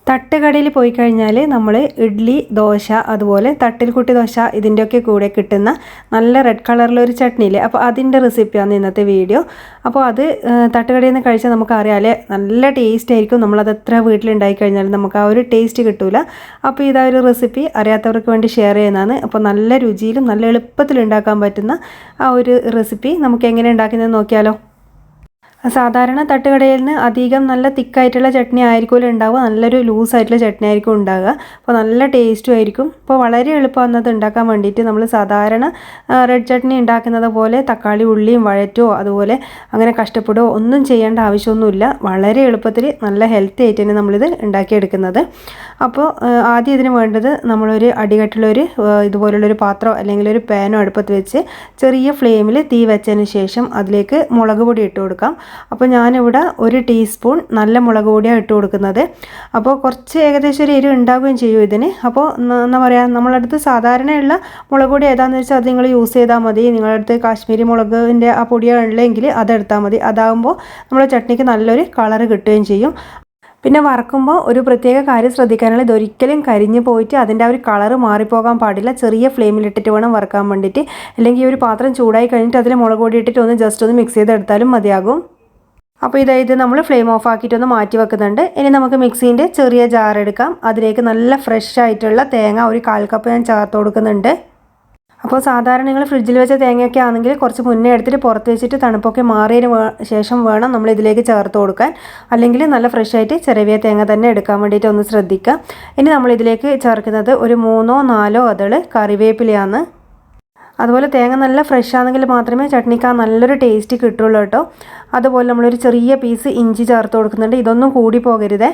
തട്ടുകടയിൽ പോയി കഴിഞ്ഞാൽ നമ്മൾ ഇഡ്ഡലി ദോശ അതുപോലെ തട്ടിൽ കുട്ടി ദോശ ഇതിൻ്റെയൊക്കെ കൂടെ കിട്ടുന്ന നല്ല റെഡ് കളറിലൊരു ചട്നിയില്ലേ, അപ്പോൾ അതിൻ്റെ റെസിപ്പിയാണ് ഇന്നത്തെ വീഡിയോ. അപ്പോൾ അത് തട്ടുകടയിൽ നിന്ന് കഴിച്ചാൽ നമുക്കറിയാമല്ലേ, നല്ല ടേസ്റ്റ് ആയിരിക്കും. നമ്മളത് എത്ര വീട്ടിലുണ്ടായി കഴിഞ്ഞാലും നമുക്ക് ആ ഒരു ടേസ്റ്റ് കിട്ടില്ല. അപ്പോൾ ഇതാ ഒരു റെസിപ്പി അറിയാത്തവർക്ക് വേണ്ടി ഷെയർ ചെയ്യുന്നതാണ്. അപ്പോൾ നല്ല രുചിയിലും നല്ല എളുപ്പത്തിൽ ഉണ്ടാക്കാൻ പറ്റുന്ന ആ ഒരു റെസിപ്പി നമുക്ക് എങ്ങനെ ഉണ്ടാക്കുന്നതെന്ന് നോക്കിയാലോ. സാധാരണ തട്ടുകടയിൽ നിന്ന് അധികം നല്ല തിക്കായിട്ടുള്ള ചട്നി ആയിരിക്കുമല്ലോ ഉണ്ടാവുക, നല്ലൊരു ലൂസായിട്ടുള്ള ചട്നി ആയിരിക്കും ഉണ്ടാകുക. അപ്പോൾ നല്ല ടേസ്റ്റും ആയിരിക്കും. അപ്പോൾ വളരെ എളുപ്പമാണ് അത് ഉണ്ടാക്കാൻ വേണ്ടിയിട്ട്. നമ്മൾ സാധാരണ റെഡ് ചട്നി ഉണ്ടാക്കുന്നത് പോലെ തക്കാളി ഉള്ളിയും വഴറ്റോ അതുപോലെ അങ്ങനെ കഷ്ടപ്പെടുകയോ ഒന്നും ചെയ്യേണ്ട ആവശ്യമൊന്നുമില്ല. വളരെ എളുപ്പത്തിൽ നല്ല ഹെൽത്തി ആയിട്ട് തന്നെ നമ്മളിത് ഉണ്ടാക്കിയെടുക്കുന്നത്. അപ്പോൾ ആദ്യം ഇതിന് വേണ്ടത് നമ്മളൊരു അടികട്ടിലൊരു ഇതുപോലുള്ളൊരു പാത്രമോ അല്ലെങ്കിൽ ഒരു പാനോ അടുപ്പത്ത് വെച്ച് ചെറിയ ഫ്ലെയിമിൽ തീ വെച്ചതിന് ശേഷം അതിലേക്ക് മുളക് പൊടി ഇട്ട് കൊടുക്കാം. അപ്പോൾ ഞാനിവിടെ 1 ടീസ്പൂൺ നല്ല മുളക് പൊടിയാണ് ഇട്ട് കൊടുക്കുന്നത്. അപ്പോൾ കുറച്ച് ഏകദേശം ഒരു എരിവ് ഉണ്ടാവുകയും ചെയ്യും ഇതിന്. അപ്പോൾ എന്താ പറയുക, നമ്മളടുത്ത് സാധാരണയുള്ള മുളക് പൊടി ഏതാണെന്ന് വെച്ചാൽ അത് നിങ്ങൾ യൂസ് ചെയ്താൽ മതി. നിങ്ങളുടെ അടുത്ത് കാശ്മീരി മുളകിൻ്റെ ആ പൊടിയുള്ളെങ്കിൽ അതെടുത്താൽ മതി. അതാകുമ്പോൾ നമ്മുടെ ചട്നിക്ക് നല്ലൊരു കളറ് കിട്ടുകയും ചെയ്യും. പിന്നെ വറക്കുമ്പോൾ ഒരു പ്രത്യേക കാര്യം ശ്രദ്ധിക്കാനുള്ള, ഇതൊരിക്കലും കരിഞ്ഞു പോയിട്ട് അതിൻ്റെ ആ ഒരു കളറ് മാറിപ്പോകാൻ പാടില്ല. ചെറിയ ഫ്ലെയിമിലിട്ടിട്ട് വേണം വറക്കാൻ വേണ്ടിയിട്ട്. അല്ലെങ്കിൽ ഈ ഒരു പാത്രം ചൂടായി കഴിഞ്ഞിട്ട് അതിൽ മുളക് പൊടി ഇട്ടിട്ട് ജസ്റ്റ് ഒന്ന് മിക്സ് ചെയ്തെടുത്താലും മതിയാകും. അപ്പോൾ ഇത് നമ്മൾ ഫ്ലെയിം ഓഫ് ആക്കിയിട്ടൊന്ന് മാറ്റി വെക്കുന്നുണ്ട്. ഇനി നമുക്ക് മിക്സീൻ്റെ ചെറിയ ജാർ എടുക്കാം. അതിലേക്ക് നല്ല ഫ്രഷ് ആയിട്ടുള്ള തേങ്ങ ഒരു 1/4 കപ്പ് ഞാൻ ചേർത്ത് കൊടുക്കുന്നുണ്ട്. അപ്പോൾ സാധാരണ നിങ്ങൾ ഫ്രിഡ്ജിൽ വെച്ച തേങ്ങയൊക്കെ ആണെങ്കിൽ കുറച്ച് മുന്നേ എടുത്തിട്ട് പുറത്ത് വെച്ചിട്ട് തണുപ്പൊക്കെ മാറിയതിന് ശേഷം വേണം നമ്മൾ ഇതിലേക്ക് ചേർത്ത് കൊടുക്കാൻ. അല്ലെങ്കിൽ നല്ല ഫ്രഷ് ആയിട്ട് ചെറിയ തേങ്ങ തന്നെ എടുക്കാൻ വേണ്ടിയിട്ട് ഒന്ന് ശ്രദ്ധിക്കുക. ഇനി നമ്മൾ ഇതിലേക്ക് ചേർക്കുന്നത് ഒരു 3-4 അതള് കറിവേപ്പിലയാണ്. അതുപോലെ തേങ്ങ നല്ല ഫ്രഷ് ആണെങ്കിൽ മാത്രമേ ചട്നിക്ക് നല്ലൊരു ടേസ്റ്റ് കിട്ടുള്ളൂ കേട്ടോ. അതുപോലെ നമ്മളൊരു ചെറിയ പീസ് ഇഞ്ചി ചേർത്ത് കൊടുക്കുന്നുണ്ട്. ഇതൊന്നും കൂടി പോകരുത്.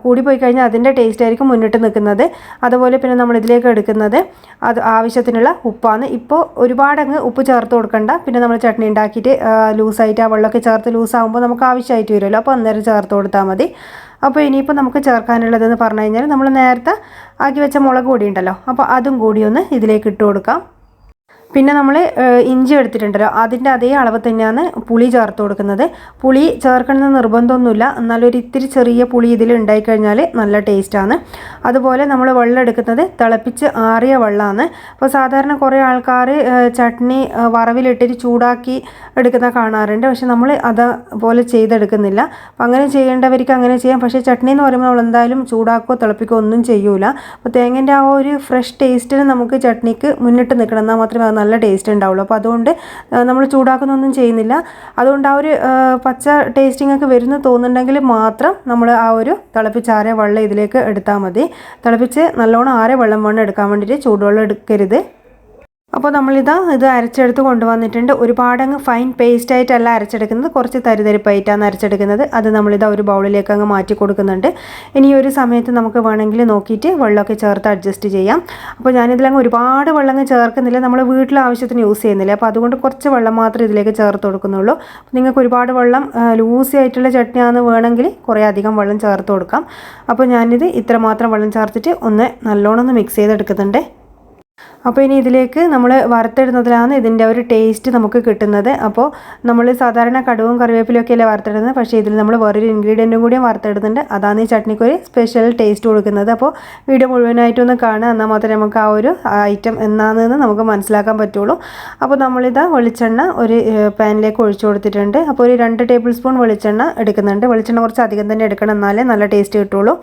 കൂടിപ്പോയി കഴിഞ്ഞാൽ അതിൻ്റെ ടേസ്റ്റ് ആയിരിക്കും മുന്നിട്ട് നിൽക്കുന്നത്. അതുപോലെ പിന്നെ നമ്മളിതിലേക്ക് എടുക്കുന്നത് അത് ആവശ്യത്തിനുള്ള ഉപ്പാണ്. ഇപ്പോൾ ഒരുപാടങ്ങ് ഉപ്പ് ചേർത്ത് കൊടുക്കണ്ട. പിന്നെ നമ്മൾ ചട്നി ഉണ്ടാക്കിയിട്ട് ലൂസായിട്ട് ആ വെള്ളമൊക്കെ ചേർത്ത് ലൂസാകുമ്പോൾ നമുക്ക് ആവശ്യമായിട്ട് വരുമല്ലോ, അപ്പോൾ അന്നേരം ചേർത്ത് കൊടുത്താൽ മതി. അപ്പോൾ ഇനിയിപ്പോൾ നമുക്ക് ചേർക്കാനുള്ളതെന്ന് പറഞ്ഞു കഴിഞ്ഞാൽ നമ്മൾ നേരത്തെ ആക്കി വെച്ച മുളക് പൊടി ഉണ്ടല്ലോ, അപ്പോൾ അതും കൂടി ഒന്ന് ഇതിലേക്ക് ഇട്ട് കൊടുക്കാം. പിന്നെ നമ്മൾ ഇഞ്ചി എടുത്തിട്ടുണ്ടല്ലോ, അതിൻ്റെ അതേ അളവ് തന്നെയാണ് പുളി ചേർത്ത് കൊടുക്കുന്നത്. പുളി ചേർക്കണമെന്ന് നിർബന്ധമൊന്നുമില്ല, എന്നാലും ഒരു ഇത്തിരി ചെറിയ പുളി ഇതിൽ ഉണ്ടായിക്കഴിഞ്ഞാൽ നല്ല ടേസ്റ്റാണ്. അതുപോലെ നമ്മൾ വെള്ളം എടുക്കുന്നത് തിളപ്പിച്ച് ആറിയ വെള്ളമാണ്. അപ്പോൾ സാധാരണ കുറേ ആൾക്കാർ ചട്നി വറവിലിട്ടിട്ട് ചൂടാക്കി എടുക്കുന്ന കാണാറുണ്ട്. പക്ഷെ നമ്മൾ അതുപോലെ ചെയ്തെടുക്കുന്നില്ല. അപ്പോൾ അങ്ങനെ ചെയ്യേണ്ടവർക്ക് അങ്ങനെ ചെയ്യാം. പക്ഷേ ചട്നി എന്ന് പറയുമ്പോൾ നമ്മൾ എന്തായാലും ചൂടാക്കുകയോ തിളപ്പിക്കുകയോ ഒന്നും ചെയ്യൂല. അപ്പോൾ തേങ്ങൻ്റെ ആ ഒരു ഫ്രഷ് ടേസ്റ്റിന് നമുക്ക് ചട്നിക്ക് മുന്നിട്ട് നിൽക്കണം, എന്നാൽ മാത്രമേ അത് നല്ല ടേസ്റ്റ് ഉണ്ടാവുള്ളൂ. അപ്പോൾ അതുകൊണ്ട് നമ്മൾ ചൂടാക്കുന്നൊന്നും ചെയ്യുന്നില്ല. അതുകൊണ്ട് ആ ഒരു പച്ച ടേസ്റ്റിംഗ് ഒക്കെ വരുന്നു തോന്നുന്നുണ്ടെങ്കിൽ മാത്രം നമ്മൾ ആ ഒരു തിളപ്പിച്ചാറിയ വെള്ളം ഇതിലേക്ക് എടുത്താൽ മതി. തിളപ്പിച്ച് നല്ലോണം ആറിയ വെള്ളം വേണം എടുക്കാൻ വേണ്ടിയിട്ട്, ചൂടുവെള്ളം എടുക്കരുത്. അപ്പോൾ ഇത് അരച്ചെടുത്ത് കൊണ്ടുവന്നിട്ടുണ്ട്. ഒരുപാടങ്ങ് ഫൈൻ പേസ്റ്റായിട്ടല്ല അരച്ചെടുക്കുന്നത്, കുറച്ച് തരിതരിപ്പായിട്ടാണ് അരച്ചെടുക്കുന്നത്. അത് ഒരു ബൗളിലേക്ക് അങ്ങ് മാറ്റി കൊടുക്കുന്നുണ്ട്. ഇനി ഒരു സമയത്ത് നമുക്ക് വേണമെങ്കിൽ നോക്കിയിട്ട് വെള്ളമൊക്കെ ചേർത്ത് അഡ്ജസ്റ്റ് ചെയ്യാം. അപ്പോൾ ഞാനിതിലങ്ങ് ഒരുപാട് വെള്ളം ചേർക്കുന്നില്ല, നമ്മൾ വീട്ടിലെ ആവശ്യത്തിന് യൂസ് ചെയ്യുന്നില്ല. അപ്പോൾ അതുകൊണ്ട് കുറച്ച് വെള്ളം മാത്രമേ ഇതിലേക്ക് ചേർത്ത് കൊടുക്കുന്നുള്ളൂ. നിങ്ങൾക്ക് ഒരുപാട് വെള്ളം ലൂസി ആയിട്ടുള്ള ചട്നിയാണെന്ന് വേണമെങ്കിൽ കുറേ അധികം വെള്ളം ചേർത്ത് കൊടുക്കാം. അപ്പോൾ ഞാനിത് ഇത്രമാത്രം വെള്ളം ചേർത്തിട്ട് നല്ലോണം മിക്സ് ചെയ്തെടുക്കുന്നുണ്ട്. അപ്പോൾ ഇനി ഇതിലേക്ക് നമ്മൾ വറുത്തിടുന്നതിലാണ് ഇതിൻ്റെ ഒരു ടേസ്റ്റ് നമുക്ക് കിട്ടുന്നത്. അപ്പോൾ നമ്മൾ സാധാരണ കടുവും കറിവേപ്പിലൊക്കെ അല്ലേ വറുത്തിടുന്നത്, പക്ഷേ ഇതിൽ നമ്മൾ വേറൊരു ഇൻഗ്രീഡിയൻറ്റും കൂടിയും വറുത്തിടുന്നുണ്ട്. അതാണ് ഈ ചട്നിക്ക് ഒരു സ്പെഷ്യൽ ടേസ്റ്റ് കൊടുക്കുന്നത്. അപ്പോൾ വീഡിയോ മുഴുവനായിട്ടൊന്ന് കാണുക, എന്നാൽ മാത്രമേ നമുക്ക് ആ ഒരു ഐറ്റം എന്നാണെന്ന് നമുക്ക് മനസ്സിലാക്കാൻ പറ്റുള്ളൂ. അപ്പോൾ വെളിച്ചെണ്ണ ഒരു പാനിലേക്ക് ഒഴിച്ചു കൊടുത്തിട്ടുണ്ട്. അപ്പോൾ ഒരു 2 ടേബിൾ സ്പൂൺ വെളിച്ചെണ്ണ എടുക്കുന്നുണ്ട്. വെളിച്ചെണ്ണ കുറച്ച് അധികം തന്നെ എടുക്കണം, എന്നാലേ നല്ല ടേസ്റ്റ് കിട്ടുള്ളൂ.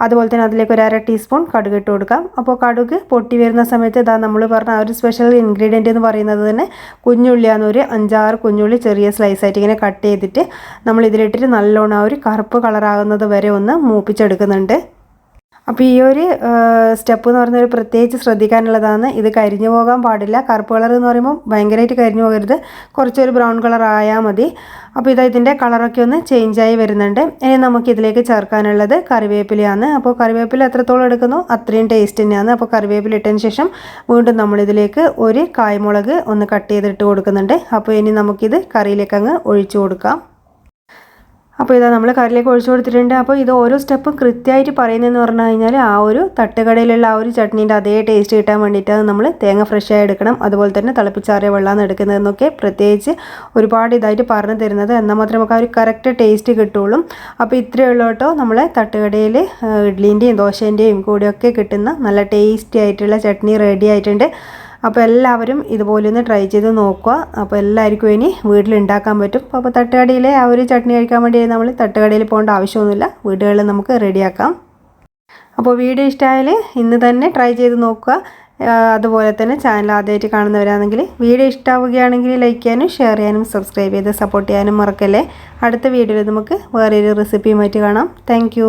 അതുപോലെ തന്നെ അതിലേക്ക് ഒരു 1/2 ടീസ്പൂൺ കടുക് ഇട്ട് കൊടുക്കാം. അപ്പോൾ കടുക് പൊട്ടി വരുന്ന സമയത്ത് നമ്മൾ പറഞ്ഞ ആ ഒരു സ്പെഷ്യൽ ഇൻഗ്രീഡിയൻറ്റ് എന്ന് പറയുന്നത് തന്നെ കുഞ്ഞുള്ളിയാണ്. ഒരു 5-6 കുഞ്ഞുള്ളി ചെറിയ സ്ലൈസായിട്ട് ഇങ്ങനെ കട്ട് ചെയ്തിട്ട് നമ്മൾ ഇതിലിട്ടിട്ട് നല്ലോണം ആ ഒരു കറുപ്പ് കളറാകുന്നത് വരെ ഒന്ന് മൂപ്പിച്ചെടുക്കുന്നുണ്ട്. അപ്പോൾ ഈ ഒരു സ്റ്റെപ്പ് എന്ന് പറയുന്നത് ഒരു പ്രത്യേകിച്ച് ശ്രദ്ധിക്കാനുള്ളതാണ്. ഇത് കരിഞ്ഞു പോകാൻ പാടില്ല. കറുപ്പ് കളർ എന്ന് പറയുമ്പോൾ ഭയങ്കരമായിട്ട് കരിഞ്ഞു പോകരുത്, കുറച്ചൊരു ബ്രൗൺ കളർ ആയാൽ മതി. അപ്പോൾ ഇതിൻ്റെ കളറൊക്കെ ഒന്ന് ചേഞ്ചായി വരുന്നുണ്ട്. ഇനി നമുക്കിതിലേക്ക് ചേർക്കാനുള്ളത് കറിവേപ്പിലയാണ്. അപ്പോൾ കറിവേപ്പില എത്രത്തോളം എടുക്കുന്നോ അത്രയും ടേസ്റ്റ് തന്നെയാണ്. അപ്പോൾ കറിവേപ്പില ഇട്ടതിന് ശേഷം വീണ്ടും നമ്മളിതിലേക്ക് ഒരു കായ്മുളക് ഒന്ന് കട്ട് ചെയ്തിട്ട് കൊടുക്കുന്നുണ്ട്. അപ്പോൾ ഇനി നമുക്കിത് കറിയിലേക്ക് അങ്ങ് ഒഴിച്ചു കൊടുക്കാം. അപ്പോൾ ഇതാ നമ്മൾ കറിയിലേക്ക് ഒഴിച്ചു കൊടുത്തിട്ടുണ്ട്. അപ്പോൾ ഇത് ഓരോ സ്റ്റെപ്പും കൃത്യമായിട്ട് പറയുന്നതെന്ന് പറഞ്ഞു കഴിഞ്ഞാൽ ആ ഒരു തട്ടുകടയിലുള്ള ആ ഒരു ചട്നീൻ്റെ അതേ ടേസ്റ്റ് കിട്ടാൻ വേണ്ടിയിട്ടാണ് നമ്മൾ തേങ്ങ ഫ്രഷായി എടുക്കണം, അതുപോലെ തന്നെ തിളപ്പിച്ചാറിയ വെള്ളമാണ് എടുക്കുന്നതെന്നൊക്കെ പ്രത്യേകിച്ച് ഒരുപാട് ഇതായിട്ട് പറഞ്ഞു തരുന്നത്. എന്നാൽ മാത്രമേ നമുക്ക് ആ ഒരു കറക്റ്റ് ടേസ്റ്റ് കിട്ടുള്ളൂ. അപ്പോൾ ഇത്രയേ ഉള്ളൂ കേട്ടോ, നമ്മളെ തട്ടുകടയിൽ ഇഡ്ഡലിൻ്റെയും ദോശേൻ്റെയും കൂടെയൊക്കെ കിട്ടുന്ന നല്ല ടേസ്റ്റി ആയിട്ടുള്ള ചട്നി റെഡി ആയിട്ടുണ്ട്. അപ്പോൾ എല്ലാവരും ഇതുപോലെ ഒന്ന് ട്രൈ ചെയ്ത് നോക്കുക. അപ്പോൾ എല്ലാവർക്കും ഇനി വീട്ടിലുണ്ടാക്കാൻ പറ്റും. അപ്പോൾ തട്ടുകടയിലെ ആ ഒരു ചട്നി കഴിക്കാൻ വേണ്ടി നമ്മൾ തട്ടുകടയിൽ പോകേണ്ട ആവശ്യമൊന്നുമില്ല, വീടുകളിൽ നമുക്ക് റെഡിയാക്കാം. അപ്പോൾ വീഡിയോ ഇഷ്ടമായാൽ ഇന്ന് തന്നെ ട്രൈ ചെയ്ത് നോക്കുക. അതുപോലെ തന്നെ ചാനൽ ആദ്യമായിട്ട് കാണുന്നവരാണെങ്കിൽ വീഡിയോ ഇഷ്ടമാവുകയാണെങ്കിൽ ലൈക്ക് ചെയ്യാനും ഷെയർ ചെയ്യാനും സബ്സ്ക്രൈബ് ചെയ്ത് സപ്പോർട്ട് ചെയ്യാനും മറക്കല്ലേ. അടുത്ത വീഡിയോയിൽ നമുക്ക് വേറൊരു റെസിപ്പിയുമായിട്ട് കാണാം. താങ്ക്